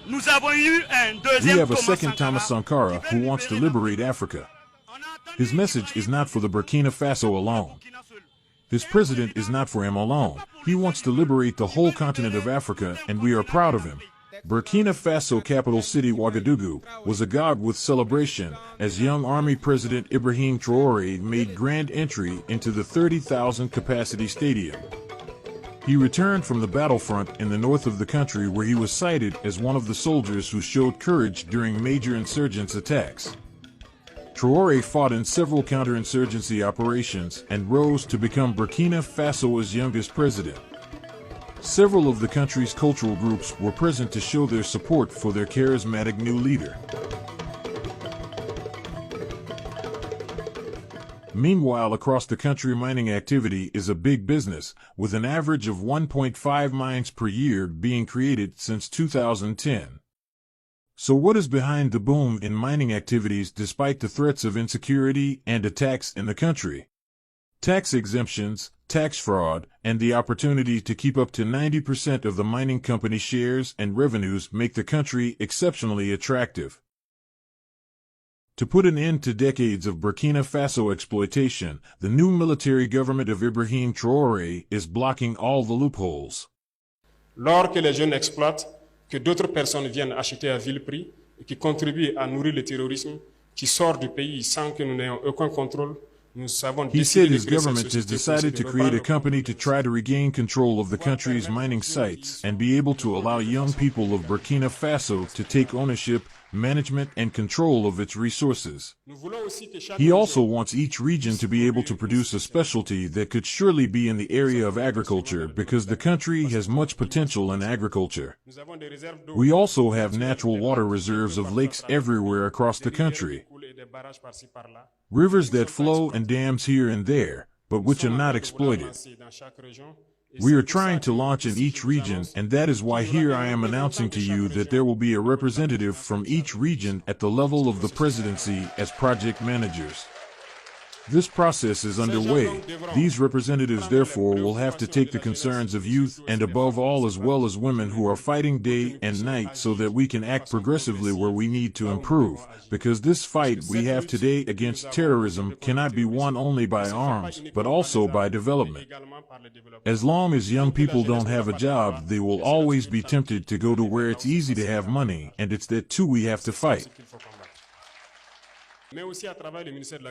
We have a second Thomas Sankara who wants to liberate Africa. His message is not for the Burkina Faso alone. His president is not for him alone. He wants to liberate the whole continent of Africa, and we are proud of him. Burkina Faso capital city Ouagadougou was agog with celebration as young Army President Ibrahim Traore made grand entry into the 30,000 capacity stadium. He returned from the battlefront in the north of the country where he was cited as one of the soldiers who showed courage during major insurgents attacks. Traore fought in several counterinsurgency operations and rose to become Burkina Faso's youngest president. Several of the country's cultural groups were present to show their support for their charismatic new leader. Meanwhile, across the country, mining activity is a big business, with an average of 1.5 mines per year being created since 2010. So what is behind the boom in mining activities despite the threats of insecurity and attacks in the country? Tax exemptions, tax fraud, and the opportunity to keep up to 90% of the mining company shares and revenues make the country exceptionally attractive. To put an end to decades of Burkina Faso exploitation, the new military government of Ibrahim Traore is blocking all the loopholes. Lors que les jeunes exploitent, que d'autres personnes viennent acheter à vil prix et qui contribuent à nourrir le terrorisme qui sort du pays sans que nous n'ayons aucun contrôle. He said his government has decided to create a company to try to regain control of the country's mining sites and be able to allow young people of Burkina Faso to take ownership, management, and control of its resources. He also wants each region to be able to produce a specialty that could surely be in the area of agriculture because the country has much potential in agriculture. We also have natural water reserves of lakes everywhere across the country. Rivers that flow and dams here and there, but which are not exploited. We are trying to launch in each region, and that is why here I am announcing to you that there will be a representative from each region at the level of the presidency as project managers. This process is underway. These representatives therefore will have to take the concerns of youth and above all as well as women who are fighting day and night so that we can act progressively where we need to improve, because this fight we have today against terrorism cannot be won only by arms, but also by development. As long as young people don't have a job, they will always be tempted to go to where it's easy to have money, and it's that too we have to fight.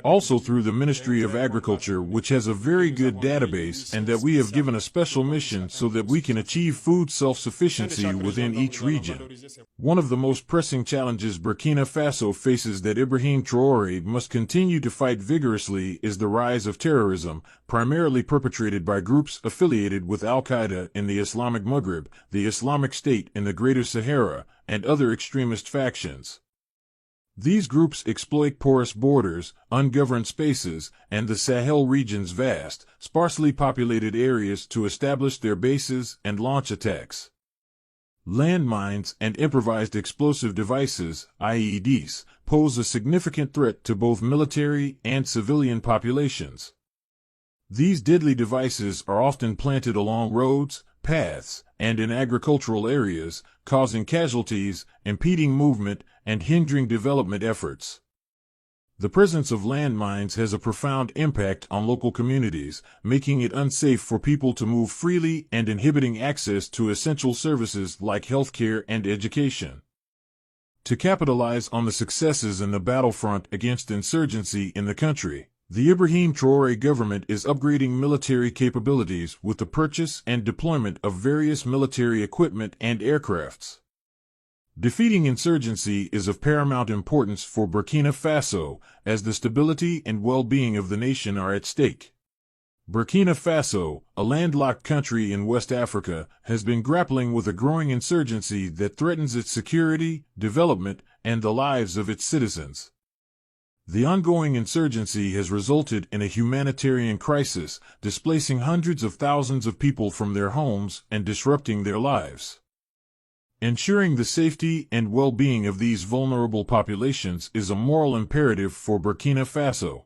Also through the Ministry of Agriculture, which has a very good database, and that we have given a special mission so that we can achieve food self-sufficiency within each region. One of the most pressing challenges Burkina Faso faces that Ibrahim Traore must continue to fight vigorously is the rise of terrorism, primarily perpetrated by groups affiliated with Al-Qaeda in the Islamic Maghreb, the Islamic State in the Greater Sahara, and other extremist factions. These groups exploit porous borders, ungoverned spaces, and the Sahel region's vast, sparsely populated areas to establish their bases and launch attacks. Landmines and improvised explosive devices, IEDs, pose a significant threat to both military and civilian populations. These deadly devices are often planted along roads, paths, and in agricultural areas, causing casualties, impeding movement, and hindering development efforts. The presence of landmines has a profound impact on local communities, making it unsafe for people to move freely and inhibiting access to essential services like healthcare and education. To capitalize on the successes in the battlefront against insurgency in the country, the Ibrahim Traore government is upgrading military capabilities with the purchase and deployment of various military equipment and aircrafts. Defeating insurgency is of paramount importance for Burkina Faso, as the stability and well-being of the nation are at stake. Burkina Faso, a landlocked country in West Africa, has been grappling with a growing insurgency that threatens its security, development, and the lives of its citizens. The ongoing insurgency has resulted in a humanitarian crisis, displacing hundreds of thousands of people from their homes and disrupting their lives. Ensuring the safety and well-being of these vulnerable populations is a moral imperative for Burkina Faso.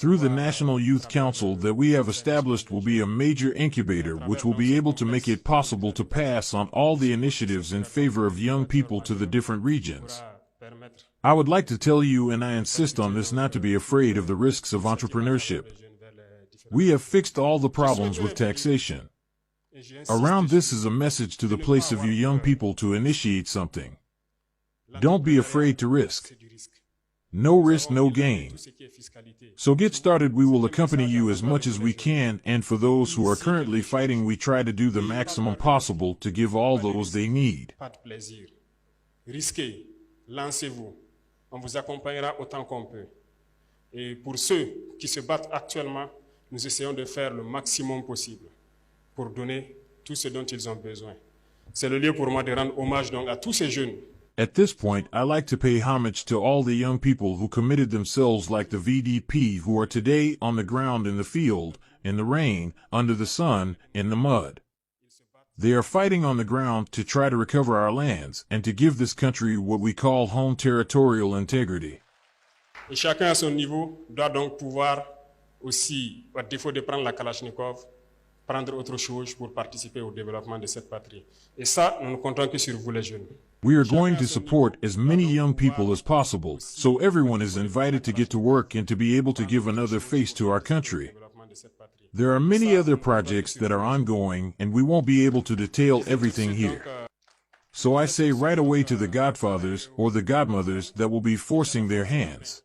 through the National Youth Council that we have established will be a major incubator which will be able to make it possible to pass on all the initiatives in favor of young people to the different regions. I would like to tell you, and I insist on this, not to be afraid of the risks of entrepreneurship. We have fixed all the problems with taxation. Around this is a message to the place of you young people to initiate something. Don't be afraid to risk. No risk, no gain. So get started. We will accompany you as much as we can, and for those who are currently fighting, we try to do the maximum possible to give all those they need. Risquez, lancez-vous. On vous accompagnera autant qu'on peut. Et pour ceux qui se battent actuellement, nous essayons de faire le maximum possible pour donner tout ce dont ils ont besoin. C'est le lieu pour moi de rendre hommage donc à tous ces jeunes. At this point, I like to pay homage to all the young people who committed themselves like the VDP, who are today on the ground, in the field, in the rain, under the sun, in the mud. They are fighting on the ground to try to recover our lands and to give this country what we call home territorial integrity. Et chacun à son niveau doit donc pouvoir aussi, à défaut de prendre la Kalachnikov, prendre autre chose pour participer au développement de cette patrie. Et ça, nous ne comptons que sur vous les jeunes. We are going to support as many young people as possible, so everyone is invited to get to work and to be able to give another face to our country. There are many other projects that are ongoing, and we won't be able to detail everything here. So I say right away to the godfathers or the godmothers that will be forcing their hands.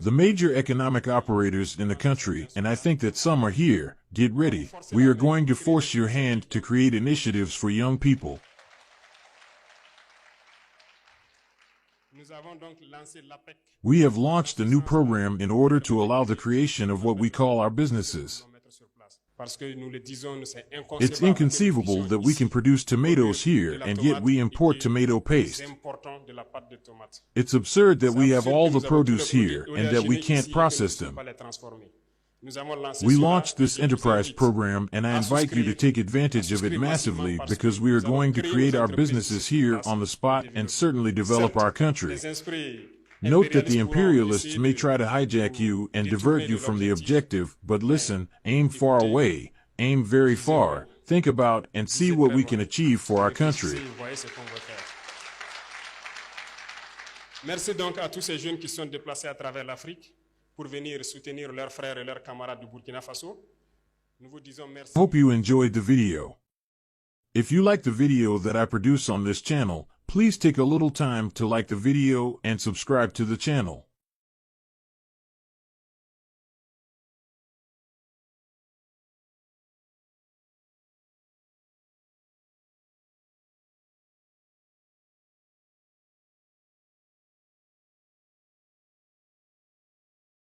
The major economic operators in the country, and I think that some are here, get ready. We are going to force your hand to create initiatives for young people. We have launched a new program in order to allow the creation of what we call our businesses. It's inconceivable that we can produce tomatoes here and yet we import tomato paste. It's absurd that we have all the produce here and that we can't process them. We launched this enterprise program, and I invite you to take advantage of it massively, because we are going to create our businesses here on the spot and certainly develop our country. Note that the imperialists may try to hijack you and divert you from the objective, but listen, aim far away, aim very far, think about and see what we can achieve for our country. Merci donc à tous ces jeunes qui sont déplacés à travers l'Afrique pour venir soutenir leurs frères et leurs camarades du Burkina Faso. Nous vous disons merci. Hope you enjoyed the video. If you like the video that I produce on this channel, please take a little time to like the video and subscribe to the channel.